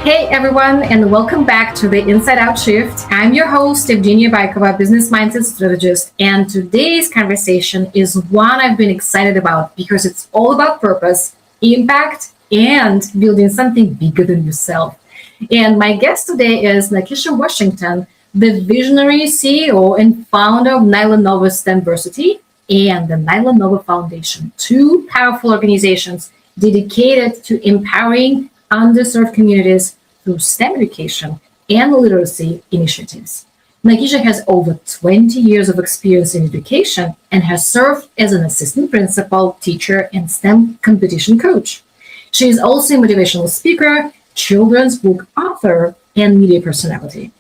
Hey everyone, and welcome back to the Inside Out Shift. I'm your host, Evgenia Baikova, business mindset strategist, and today's conversation is one I've been excited about because it's all about purpose, impact, and building something bigger than yourself. And my guest today is Nakeisha Washington, the visionary CEO and founder of Nyla STEMversity and the Nyla Nova Foundation, two powerful organizations dedicated to empowering underserved communities through STEM education and literacy initiatives. Nakeisha has over 20 years of experience in education and has served as an assistant principal, teacher, and STEM competition coach. She is also a motivational speaker, children's book author, and media personality.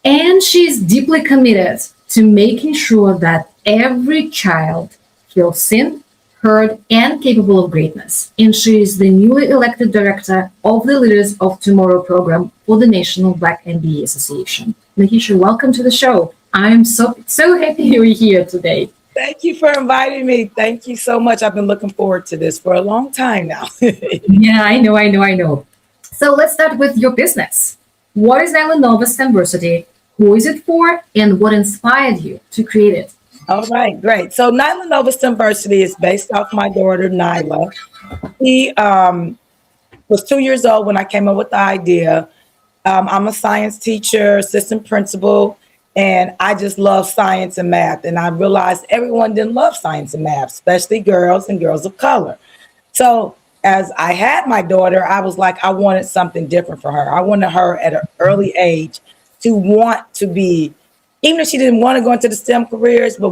And she is deeply committed to making sure that every child feels seen, heard, and capable of greatness. And she is the newly elected director of the Leaders of Tomorrow program for the National Black MBA Association. Nakeisha, welcome to the show. I'm so happy you're here today. Thank you for inviting me. Thank you so much. I've been looking forward to this for a long time now. Yeah, I know. So let's start with your business. What is Nyla STEMversity? Who is it for? And what inspired you to create it? All right, great. So Nyla STEMversity is based off my daughter, Nyla. She was 2 years old when I came up with the idea. I'm a science teacher, assistant principal, and I just love science and math. And I realized everyone didn't love science and math, especially girls and girls of color. So as I had my daughter, I was like, I wanted something different for her. I wanted her at an early age to want to be, even if she didn't want to go into the STEM careers, but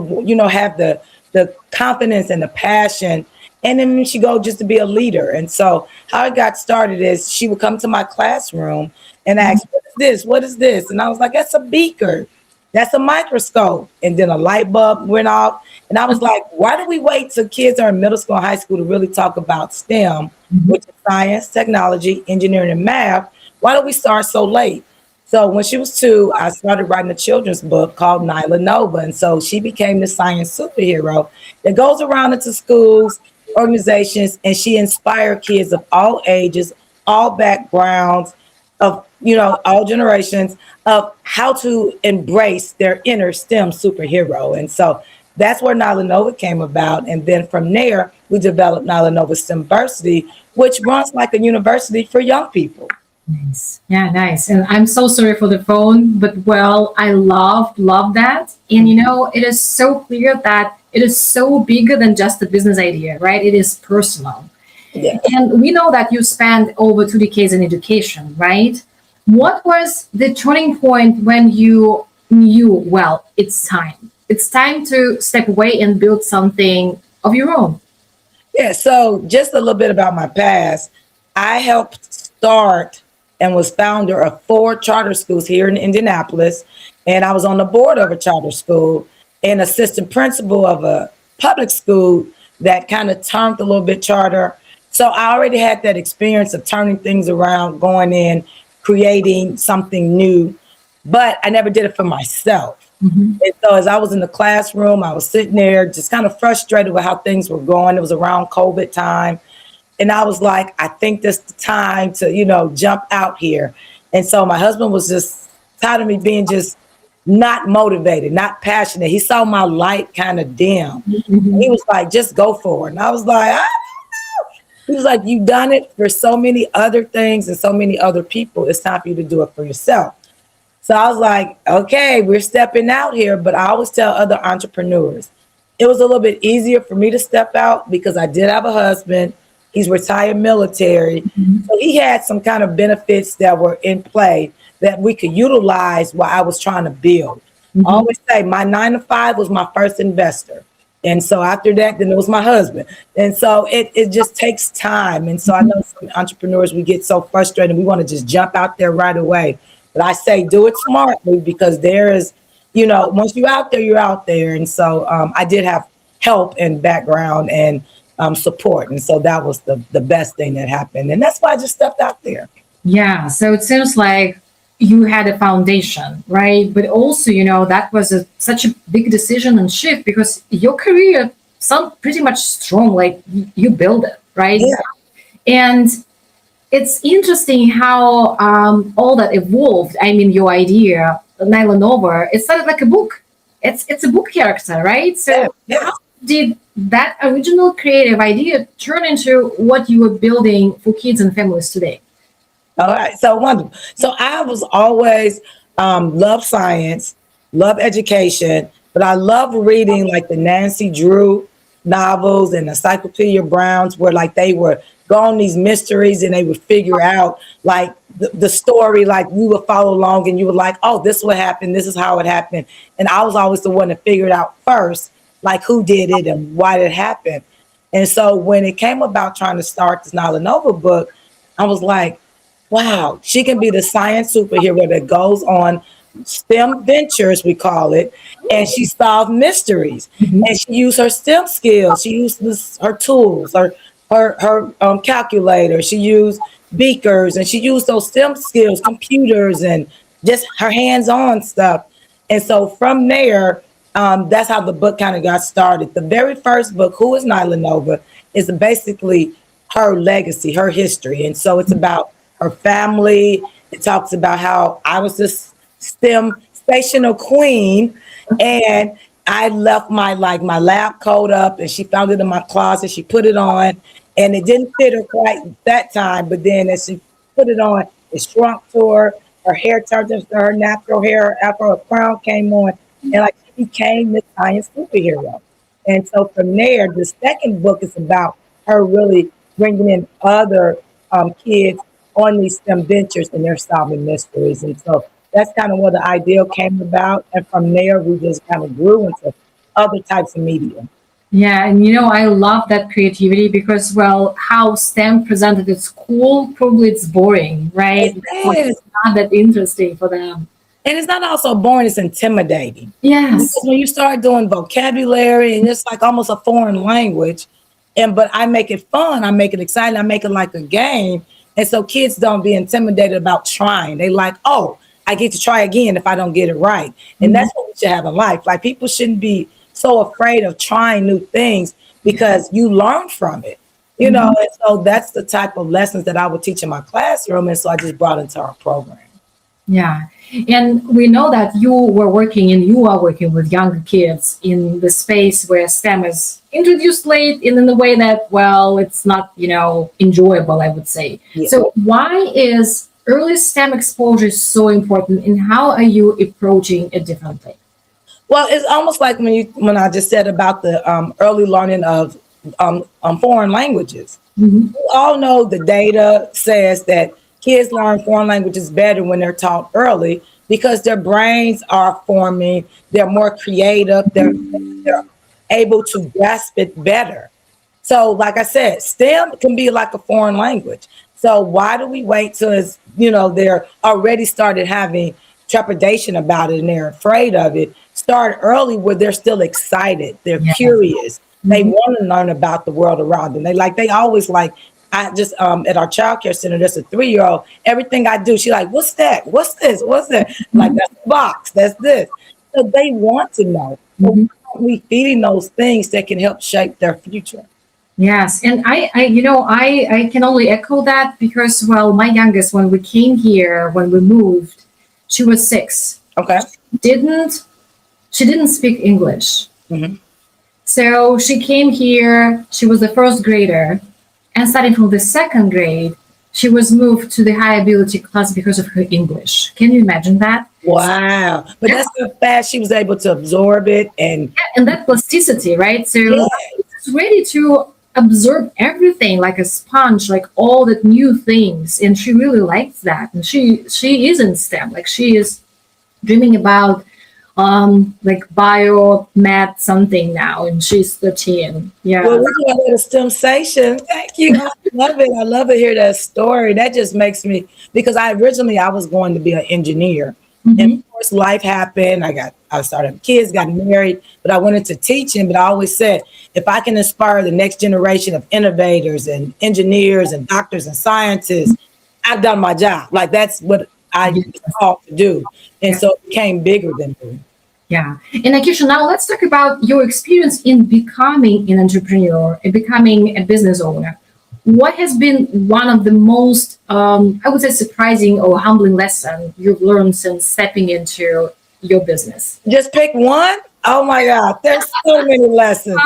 have the confidence and the passion. And then she go just to be a leader. And so how it got started is she would come to my classroom and ask, what is this? What is this? And I was like, that's a beaker. That's a microscope. And then a light bulb went off. And I was like, why do we wait till kids are in middle school and high school to really talk about STEM, which is science, technology, engineering, and math? Why do we start so late? So when she was 2, I started writing a children's book called Nyla Nova. And so she became the science superhero that goes around into schools, organizations, and she inspired kids of all ages, all backgrounds, of all generations, of how to embrace their inner STEM superhero. And so that's where Nyla Nova came about. And then from there, we developed Nyla Nova STEMversity, which runs like a university for young people. Nice. Yeah, nice. And I'm so sorry for the phone, but I love that. And it is so clear that it is so bigger than just a business idea, right? It is personal. Yeah. And we know that you spent over 2 decades in education, right? What was the turning point when you knew, well, it's time? It's time to step away and build something of your own. Yeah, so just a little bit about my past. I helped start and was founder of 4 charter schools here in Indianapolis. And I was on the board of a charter school and assistant principal of a public school that kind of turned a little bit charter. So I already had that experience of turning things around, going in, creating something new, but I never did it for myself. Mm-hmm. And so as I was in the classroom, I was sitting there just kind of frustrated with how things were going. It was around COVID time. And I was like, I think this is the time to, jump out here. And so my husband was just tired of me being just not motivated, not passionate. He saw my light kind of dim. Mm-hmm. He was like, just go for it. And I was like, I don't know. He was like, you've done it for so many other things and so many other people. It's time for you to do it for yourself. So I was like, okay, we're stepping out here. But I always tell other entrepreneurs, it was a little bit easier for me to step out because I did have a husband. He's retired military. Mm-hmm. So he had some kind of benefits that were in play that we could utilize while I was trying to build. Mm-hmm. I always say my 9 to 5 was my first investor. And so after that, then it was my husband. And so it just takes time. And so I know some entrepreneurs, we get so frustrated. We want to just jump out there right away. But I say, do it smartly because there is, once you're out there, you're out there. And so I did have help and background and support. And so that was the best thing that happened. And that's why I just stepped out there. Yeah. So it seems like you had a foundation, right? But also, that was such a big decision and shift because your career sounds pretty much strong, like you build it, right? Yeah. And it's interesting how all that evolved. I mean, your idea, Nyla Nova, it started like a book. It's a book character, right? Yeah, So how yes. did that original creative idea turn into what you were building for kids and families today? All right, so wonderful. So I was always love science, love education, but I love reading like the Nancy Drew novels and Encyclopedia Browns, where like they were go on these mysteries and they would figure out like the story. Like we would follow along and you would like, oh, this would happen. This is how it happened. And I was always the one to figure it out first, like who did it and why did it happen. And so when it came about trying to start this Nala Nova book, I was like, wow, she can be the science superhero that goes on STEM ventures, we call it, and she solved mysteries. Mhm. And she used her STEM skills. She used her tools, her calculator. She used beakers, and she used those STEM skills, computers, and just her hands-on stuff. And so from there, that's how the book kind of got started. The very first book, Who is Nyla Nova, is basically her legacy, her history. And so it's about her family. It talks about how I was this STEM stational queen and I left my lab coat up and she found it in my closet. She put it on and it didn't fit her quite that time. But then as she put it on, it shrunk to her. Her hair turned into her natural hair after her crown came on. And like she became this science superhero. And so from there, the second book is about her really bringing in other kids on these STEM ventures and they're solving mysteries. And so that's kind of where the idea came about. And from there, we just kind of grew into other types of media. Yeah, and I love that creativity because, well, how STEM presented at school, probably it's boring, right? Like, It is. it's not that interesting for them. And it's not also boring, it's intimidating. Because Yes. when you start doing vocabulary and it's like almost a foreign language, but I make it fun, I make it exciting, I make it like a game. And so kids don't be intimidated about trying. They like, oh, I get to try again if I don't get it right. And Mhm. that's what we should have in life. Like people shouldn't be so afraid of trying new things because you learn from it. Mhm. And so that's the type of lessons that I would teach in my classroom. And so I just brought it into our program. Yeah. And we know that you are working with younger kids in the space where STEM is introduced late and in the way that, well, it's not, enjoyable, I would say. Yeah. So why is early STEM exposure so important and how are you approaching it differently? Well, it's almost like when I just said about the early learning of foreign languages. Mhm. We all know the data says that kids learn foreign languages better when they're taught early because their brains are forming, they're more creative, they're able to grasp it better. So, like I said, STEM can be like a foreign language. So why do we wait till they're already started having trepidation about it and they're afraid of it? Start early where they're still excited, they're Yeah. curious, they Mhm. want to learn about the world around them. They always like. I just at our childcare center, there's a 3-year-old. Everything I do, she like, what's that? What's this? What's that? Like that's the box. That's this. So they want to know. So Mhm. why aren't we feeding those things that can help shape their future? Yes, and I can only echo that because, well, my youngest, when we came here, when we moved, she was 6. Okay. Didn't She didn't speak English. Hmm. So she came here, she was the first grader, and starting from the second grade, she was moved to the high ability class because of her English. Can you imagine that? Wow. But Yeah, that's how fast she was able to absorb it. And and that plasticity, right? So yeah, she's ready to absorb everything like a sponge, like all the new things, and she really likes that. And she is in STEM, like she is dreaming about like bio math something now, and she's 13. well, Yeah. we got a little sensation. Thank you. I love it. I love to hear that story. That just makes me because I was going to be an engineer. And Mhm. of course life happened. I started having kids, got married, but I went into teaching. But I always said if I can inspire the next generation of innovators and engineers and doctors and scientists, I've done my job. Like that's what I Yes. called to do. And Yeah. so it became bigger than me. Yeah. And Nakeisha, now let's talk about your experience in becoming an entrepreneur and becoming a business owner. what has been one of the most, I would say, surprising or humbling lesson you've learned since stepping into your business? Just pick one. Oh my God, there's so many lessons.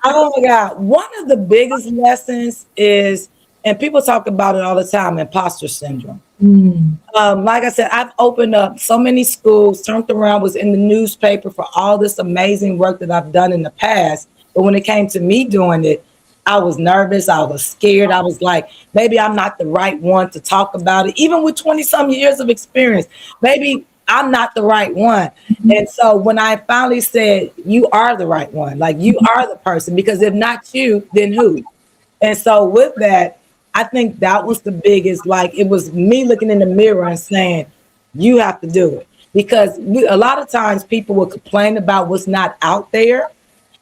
Oh my God. One of the biggest lessons is, and people talk about it all the time, imposter syndrome. Mm. Like I said, I've opened up so many schools, turned around, was in the newspaper for all this amazing work that I've done in the past. But when it came to me doing it, I was nervous. I was scared. I was like, maybe I'm not the right one to talk about it. Even with 20 some years of experience, maybe I'm not the right one. And so when I finally said, you are the right one, like you are the person, because if not you, then who? And so with that, I think that was the biggest, like it was me looking in the mirror and saying, you have to do it. Because a lot of times people will complain about what's not out there.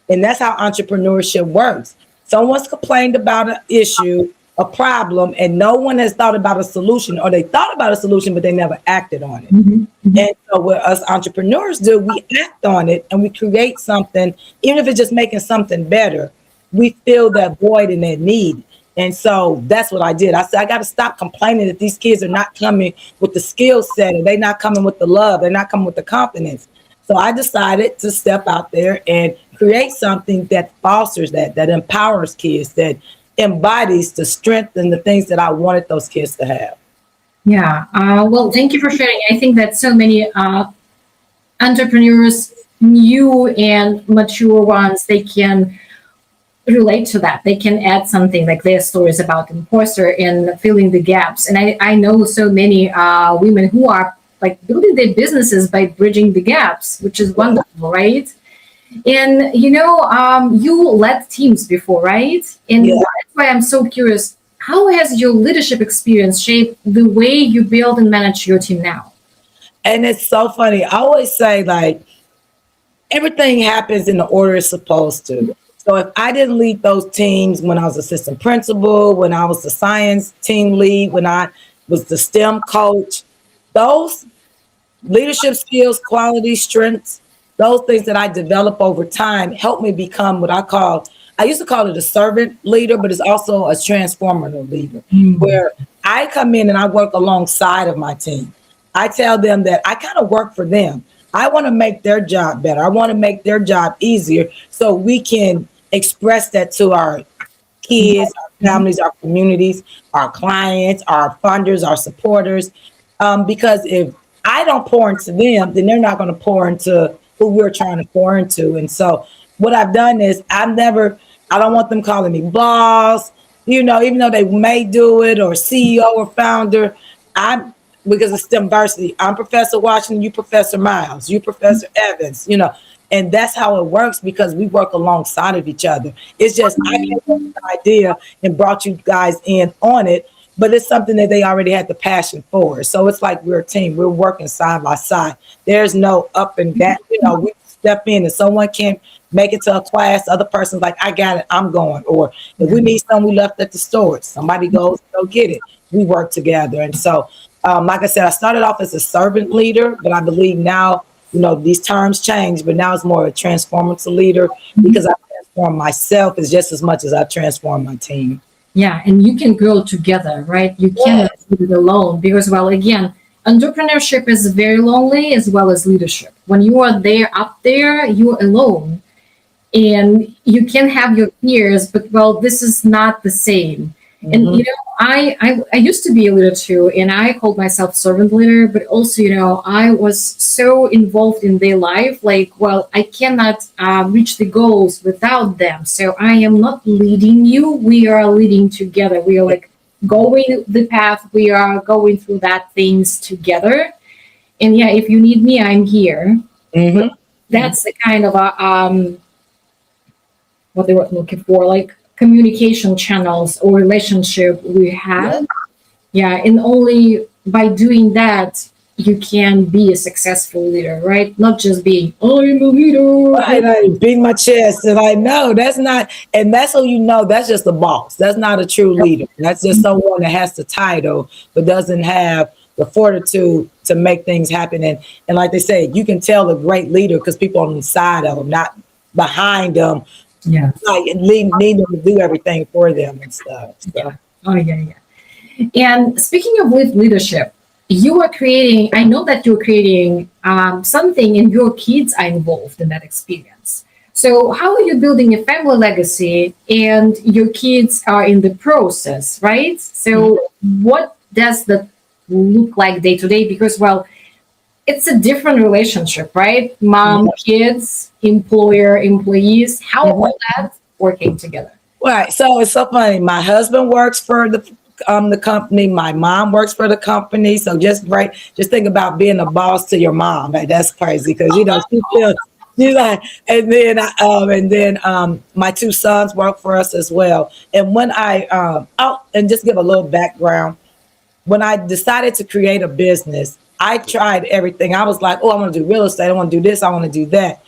And that's how entrepreneurship works. Someone's complained about an issue, a problem, and no one has thought about a solution, or they thought about a solution, but they never acted on it. Mhm. Mhm. And so what us entrepreneurs do, we act on it and we create something, even if it's just making something better, we fill that void and that need. And so that's what I did. I said, I got to stop complaining that these kids are not coming with the skill set, and they're not coming with the love, they're not coming with the confidence. So I decided to step out there and create something that fosters that empowers kids, that embodies the strength and the things that I wanted those kids to have. Yeah. Well, thank you for sharing. I think that so many entrepreneurs, new and mature ones, they can relate to that. They can add something like their stories about imposter and filling the gaps. And I know so many women who are like building their businesses by bridging the gaps, which is wonderful, right? And you led teams before, right? And Yeah. that's why I'm so curious. How has your leadership experience shaped the way you build and manage your team now? And it's so funny. I always say, like, everything happens in the order it's supposed to. So if I didn't lead those teams when I was assistant principal, when I was the science team lead, when I was the STEM coach, those leadership skills, qualities, strengths, those things that I develop over time help me become what I used to call it a servant leader, but it's also a transformative leader, where I come in and I work alongside of my team. I tell them that I kind of work for them. I want to make their job better. I want to make their job easier so we can express that to our kids, our families, our communities, our clients, our funders, our supporters. Because if I don't pour into them, then they're not going to pour into who we're trying to pour into. And so what I've done is I don't want them calling me boss, even though they may do it, or CEO or founder. Because of STEMversity, I'm Professor Washington, you Professor Miles, you Professor Evans, and that's how it works, because we work alongside of each other. It's just I came up with the idea and brought you guys in on it, but it's something that they already had the passion for. So it's like we're a team. We're working side by side. There's no up and down. We step in and someone can't make it to a class. The other person's like, I got it, I'm going. Or if we need something we left at the store, somebody goes, go get it. We work together. And so, like I said, I started off as a servant leader, but I believe now, these terms change, but now it's more a transformative leader, because I transform myself as just as much as I transform my team. Yeah, and you can grow together, right? You cannot do it alone because, well, again, entrepreneurship is very lonely as well as leadership. When you are there up there, you're alone, and you can have your peers, but well, this is not the same. And I used to be a leader too, and I called myself servant leader, but also I was so involved in their life, like, well, I cannot reach the goals without them, so I am not leading you, we are leading together, we are like going the path, we are going through that things together. And yeah, if you need me, I'm here. Mm-hmm. That's the kind of what they were looking for, like communication channels or relationship we have. Yeah, and only by doing that you can be a successful leader, right? Not just being, oh, I'm a leader. I beat my chest, and I know that's not, and that's how that's just a boss. That's not a true leader. That's just someone that has the title but doesn't have the fortitude to make things happen. And like they say, you can tell a great leader because people on the side of them, not behind them, Yeah. like need them to do everything for them and stuff. So. Yeah. Oh, yeah, yeah. And speaking of leadership, you are creating, I know that you're creating something and your kids are involved in that experience. So, how are you building a family legacy and your kids are in the process, right? So, what does that look like day to day? Because, well, it's a different relationship, right? Mom, kids, employer, employees, how all that working together? Right. So it's so funny. My husband works for the company. My mom works for the company. So just think about being a boss to your mom. Like that's crazy because she feels she's like, and then my two sons work for us as well. And when and just give a little background. When I decided to create a business, I tried everything. I was like, oh, I want to do real estate. I want to do this. I want to do that.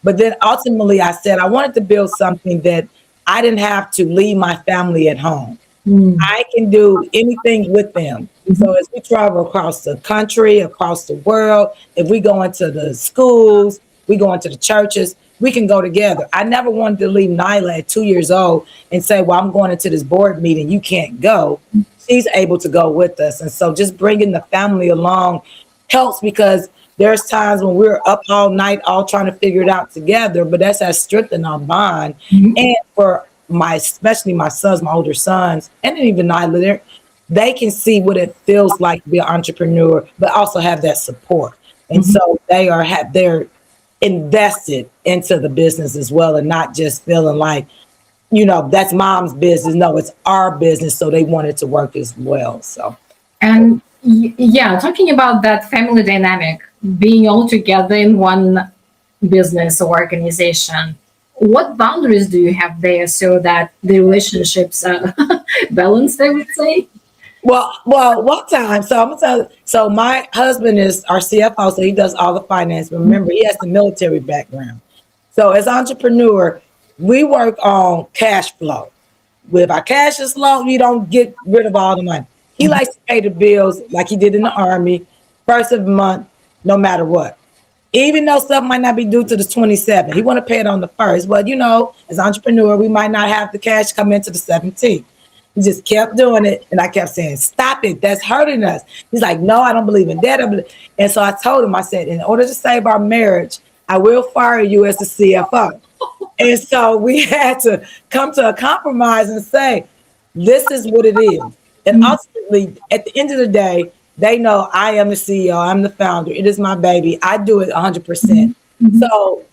But then ultimately, I said I wanted to build something that I didn't have to leave my family at home. I can do anything with them. So as we travel across the country, across the world, if we go into the schools, we go into the churches, we can go together. I never wanted to leave Nyla at 2 years old and say, well, I'm going into this board meeting. You can't go. She's able to go with us. And so just bringing the family along helps because there's times when we're up all night, all trying to figure it out together, but that's has strengthened our bond. And for especially my sons, my older sons, and even Nyla, they can see what it feels like to be an entrepreneur, but also have that support. And so they're invested into the business as well, and not just feeling like, that's mom's business. No, it's our business. So they want it to work as well. So, And yeah, talking about that family dynamic, being all together in one business or organization, what boundaries do you have there so that the relationships are balanced, I would say? well, one time. So I'm gonna tell you. So my husband is our CFO, so he does all the finance. But remember, he has the military background. So as entrepreneur, we work on cash flow. If our cash is low, we don't get rid of all the money. He likes to pay the bills like he did in the army, first of the month, no matter what. Even though stuff might not be due to the 27th, he want to pay it on the first. But as an entrepreneur, we might not have the cash come into the 17th. He just kept doing it, and I kept saying, "Stop it! That's hurting us." He's like, "No, I don't believe in that." And so I told him, I said, "In order to save our marriage, I will fire you as the CFO." And so we had to come to a compromise and say, "This is what it is." And ultimately, at the end of the day, they know I am the CEO. I'm the founder. It is my baby. I do it 100%. So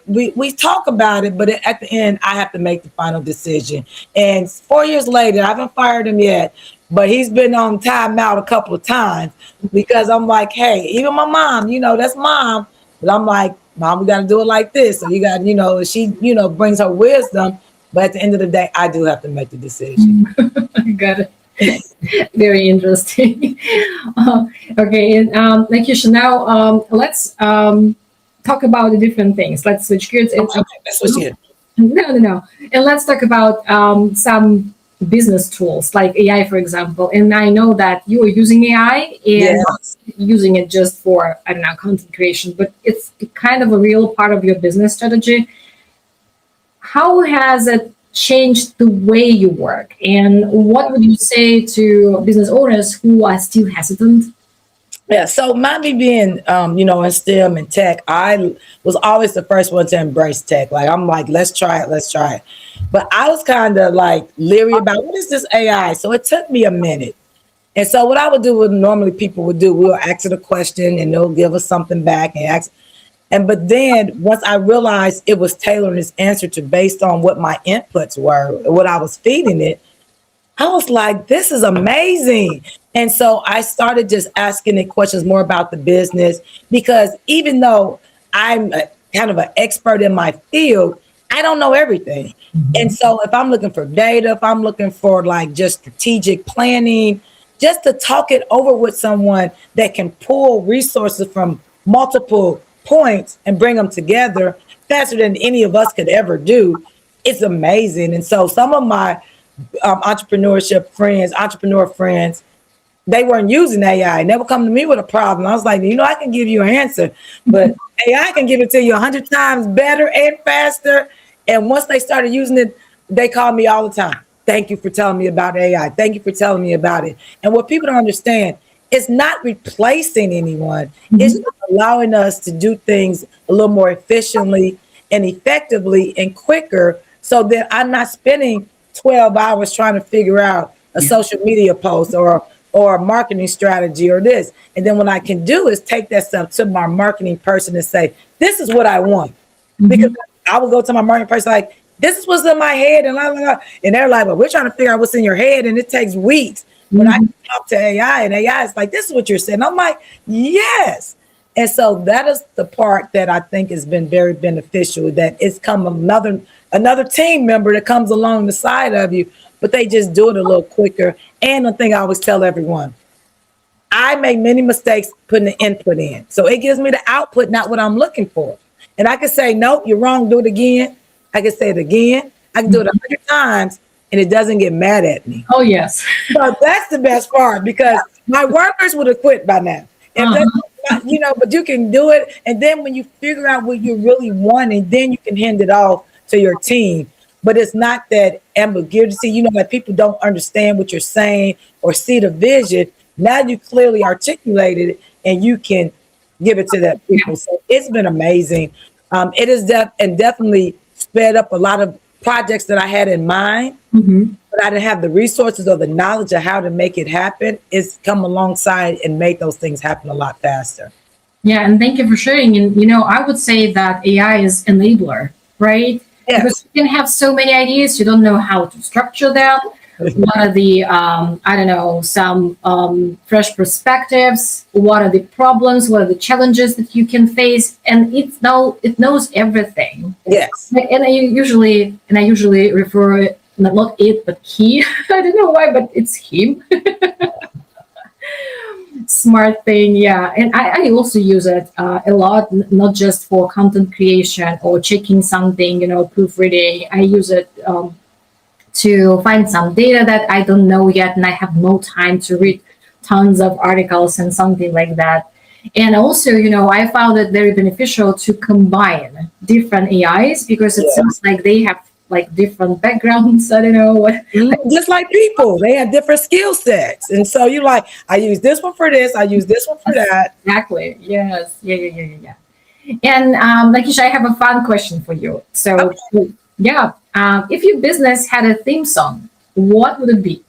we talk about it, but at the end, I have to make the final decision. And 4 years later, I haven't fired him yet, but he's been on timeout a couple of times because I'm like, hey, even my mom, that's mom. But I'm like, Mom, we got to do it like this. So you got, she, brings her wisdom. But at the end of the day, I do have to make the decision. Got it. Very interesting. Okay, and Nakeisha, now let's talk about the different things. Let's switch gears. Okay, let's switch gears. No. And let's talk about some business tools like AI, for example. And I know that you are using AI and not using it just for, I don't know, content creation, but it's kind of a real part of your business strategy. How has it changed the way you work? And what would you say to business owners who are still hesitant? Yeah, so me being, in STEM and tech, I was always the first one to embrace tech. Like, I'm like, let's try it. But I was kind of like leery about what is this AI? So it took me a minute. And so what I would do, what normally people would do, we'll ask it a question and they'll give us something back but then once I realized it was tailoring its answer to based on what my inputs were, what I was feeding it, I was like, this is amazing. And so I started just asking it questions more about the business, because even though I'm kind of an expert in my field, I don't know everything. And so if I'm looking for data, if I'm looking for like just strategic planning, just to talk it over with someone that can pull resources from multiple points and bring them together faster than any of us could ever do, it's amazing. And so some of my entrepreneur friends, they weren't using AI. And they would come to me with a problem. I was like, I can give you an answer, but AI can give it to you 100 times better and faster. And once they started using it, they call me all the time. Thank you for telling me about AI. Thank you for telling me about it. And what people don't understand, it's not replacing anyone. It's just allowing us to do things a little more efficiently and effectively and quicker, so that I'm not spending 12 hours trying to figure out a social media post or a marketing strategy or this. And then what I can do is take that stuff to my marketing person and say, this is what I want. Because I will go to my marketing person like, this is what's in my head, and blah, blah, blah. And they're like, well, we're trying to figure out what's in your head, and it takes weeks. When I talk to AI, and AI is like, this is what you're saying. I'm like, yes. And so that is the part that I think has been very beneficial, that it's come another team member that comes along the side of you, but they just do it a little quicker. And the thing I always tell everyone, I make many mistakes putting the input in. So it gives me the output, not what I'm looking for. And I can say, nope, you're wrong, do it again. I can say it again. I can do it 100 times, and it doesn't get mad at me. Oh, yes. So that's the best part, because my workers would have quit by now. But you can do it. And then when you figure out what you really want, and then you can hand it off to your team. But it's not that ambiguity, like people don't understand what you're saying or see the vision. Now you clearly articulated it, and you can give it to that people. So it's been amazing. It is definitely sped up a lot of projects that I had in mind, but I didn't have the resources or the knowledge of how to make it happen. It's come alongside and made those things happen a lot faster. Yeah, and thank you for sharing. And, I would say that AI is enabler, right? Yes. Because you can have so many ideas, you don't know how to structure them. What are the, some fresh perspectives? What are the problems? What are the challenges that you can face? And it knows everything. Yes. And I usually refer, not it, but he. I don't know why, but it's him. Smart thing, yeah. And I also use it a lot, not just for content creation or checking something, proofreading. I use it to find some data that I don't know yet, and I have no time to read tons of articles and something like that. And also, I found it very beneficial to combine different AIs, because it seems like they have like different backgrounds. I don't know what. Just like people, they have different skill sets. And so you like, I use this one for this, I use this one for that. Exactly. Yes. Yeah. And Nakeisha, I have a fun question for you. So, if your business had a theme song, what would it be?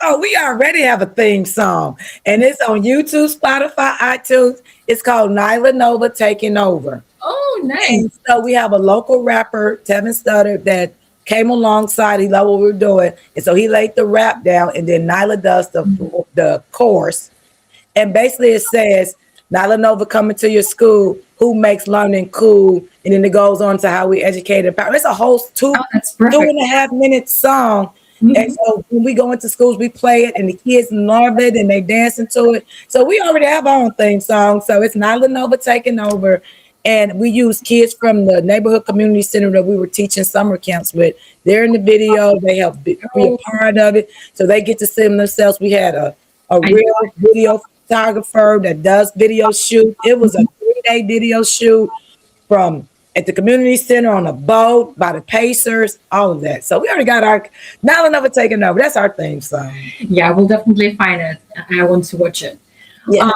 Oh, we already have a theme song, and it's on YouTube, Spotify, iTunes. It's called Nyla Nova Taking Over. Oh, nice. And so we have a local rapper, Tevin Stutter, that came alongside. He loved what we were doing. And so he laid the rap down, and then Nyla does the chorus. And basically it says, Nyla Nova coming to your school, who makes learning cool? And then it goes on to how we educate and empower. It's a whole 2.5 minute song. And so when we go into schools, we play it, and the kids love it, and they dance into it. So we already have our own theme song. So it's Nyla Nova Taking Over. And we use kids from the neighborhood community center that we were teaching summer camps with. They're in the video. They help be a part of it. So they get to see them themselves. We had a real video photographer that does video shoot. It was a 3-day video shoot from at the community center, on a boat, by the Pacers, all of that. So we already got our Nyla Nova Taking Over. That's our theme song. Yeah, we'll definitely find it. I want to watch it. Yes.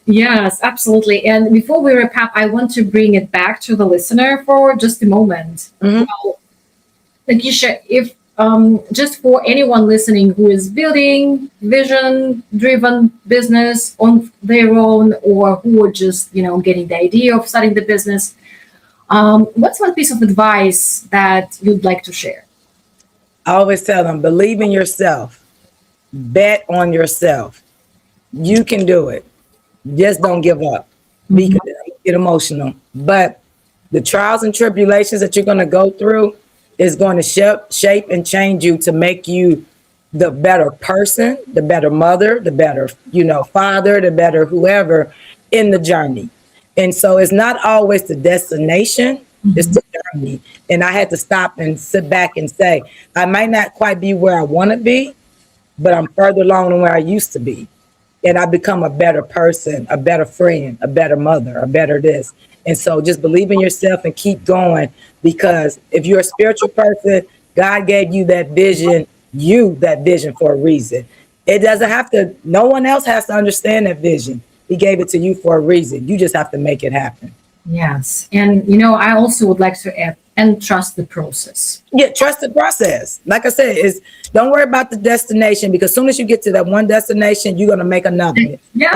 Yes, absolutely. And before we wrap up, I want to bring it back to the listener for just a moment. Well, Nakeisha, if just for anyone listening who is building vision-driven business on their own, or who are just getting the idea of starting the business, what's one piece of advice that you'd like to share? I always tell them, believe in yourself, bet on yourself. You can do it. Just don't give up. Get emotional. But the trials and tribulations that you're going to go through is going to shape and change you to make you the better person, the better mother, the better, father, the better whoever in the journey. And so it's not always the destination, it's the journey. And I had to stop and sit back and say, I might not quite be where I want to be, but I'm further along than where I used to be. And I become a better person, a better friend, a better mother, a better this. And so just believe in yourself and keep going, because if you're a spiritual person, God gave you that vision for a reason. It doesn't have to, no one else has to understand that vision. He gave it to you for a reason. You just have to make it happen. Yes. And, I also would like to add, and trust the process. Yeah, trust the process. Like I said, is don't worry about the destination, because as soon as you get to that one destination, you're gonna make another. Yes.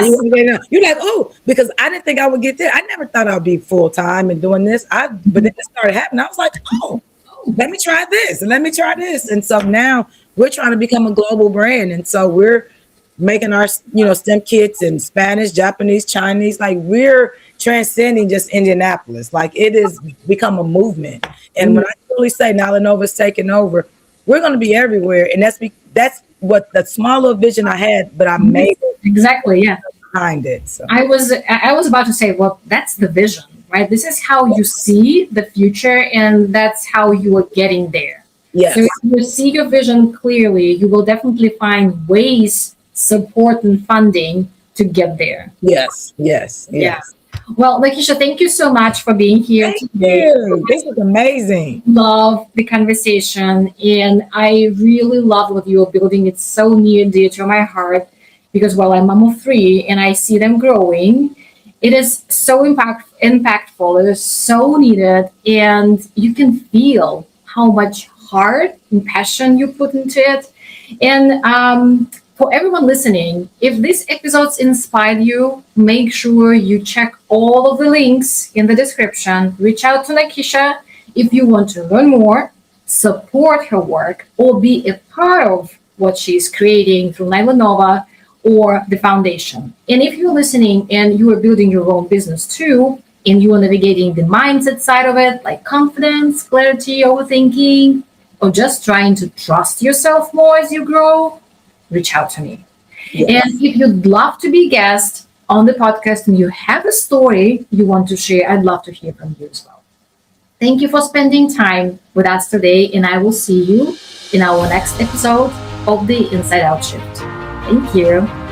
You're like, oh, because I didn't think I would get there. I never thought I'd be full time and doing this. But then it started happening. I was like, oh, let me try this and let me try this. And so now we're trying to become a global brand. And so we're making our, STEM kits in Spanish, Japanese, Chinese. Like, we're transcending just Indianapolis. Like, it has become a movement. And when I truly say Nyla Nova's taking over, we're going to be everywhere. And that's what the smaller vision I had, but I made it. Exactly. Yeah. Behind it. So I was about to say, well, that's the vision, right? This is how you see the future, and that's how you are getting there. yes. So if you see your vision clearly, you will definitely find ways, support, and funding to get there. Yes. Yeah. Well, Nakeisha, thank you so much for being here today. You. This is amazing. Love the conversation, and I really love what you're building. It's so near and dear to my heart, because while I'm mom of 3 and I see them growing, it is so impactful. It is so needed, and you can feel how much heart and passion you put into it. And for everyone listening, if these episodes inspired you, make sure you check all of the links in the description. Reach out to Nakeisha if you want to learn more, support her work, or be a part of what she's creating through Nyla Nova or the foundation. And if you're listening and you are building your own business too, and you are navigating the mindset side of it, like confidence, clarity, overthinking, or just trying to trust yourself more as you grow, reach out to me. Yes. And if you'd love to be a guest on the podcast and you have a story you want to share, I'd love to hear from you as well. Thank you for spending time with us today, and I will see you in our next episode of the Inside Out Shift. Thank you.